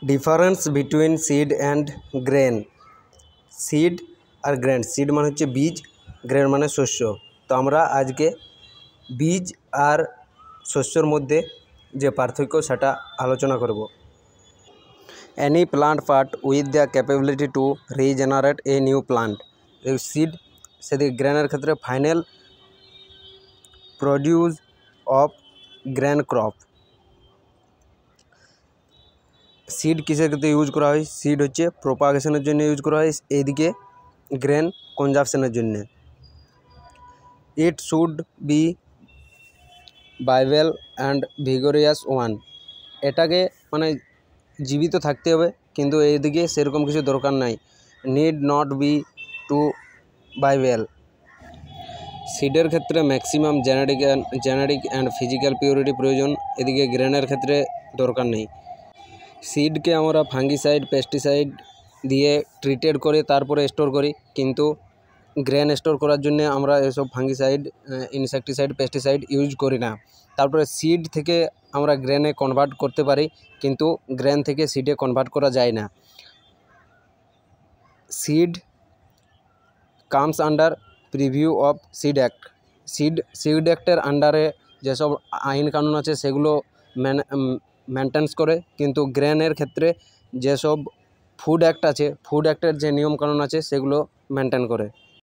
Difference between seed and grain. Seed আর grain, seed মানে হচ্ছে বীজ, গ্রেন মানে শস্য। তো আমরা আজকে বীজ আর শস্যর মধ্যে যে পার্থক্য সেটা আলোচনা করব। Any plant part with the capability two regenerate a new plant. এই সিড, সেদিকে গ্রেনের ক্ষেত্রে final produce of grain crop. Seed কিসের ক্ষেত্রে ইউজ করা হয়? সিড হচ্ছে প্রোপাগেশনের জন্য ইউজ করা হয়, এইদিকে গ্রেন কনজাপশনের জন্য। It should be viable and vigorous one. এটাকে মানে জীবিত থাকতে হবে, কিন্তু এইদিকে সেরকম কিছু দরকার নাই। Need not be to viable. সিডের ক্ষেত্রে maximum genetic and physical purity প্রয়োজন, এদিকে গ্রেনের ক্ষেত্রে দরকার নেই। সিডকে আমরা ফাঙ্গিসাইড, পেস্টিসাইড দিয়ে ট্রিটেড করে তারপরে স্টোর করি, কিন্তু গ্রেন স্টোর করার জন্য আমরা এসব ফাঙ্গিসাইড, ইনসেকটিসাইড, পেস্টিসাইড ইউজ করি না। তারপরে সিড থেকে আমরা গ্রেনে কনভার্ট করতে পারি, কিন্তু গ্রেন থেকে সিডে কনভার্ট করা যায় না। Seed comes under preview of seed act. সিড অ্যাক্টের আন্ডারে যেসব আইন কানুন আছে সেগুলো মেনটেন্স করে, কিন্তু গ্রেনের ক্ষেত্রে যেসব ফুড অ্যাক্ট আছে, ফুড অ্যাক্টের যে নিয়মকানুন আছে সেগুলো মেনটেন করে।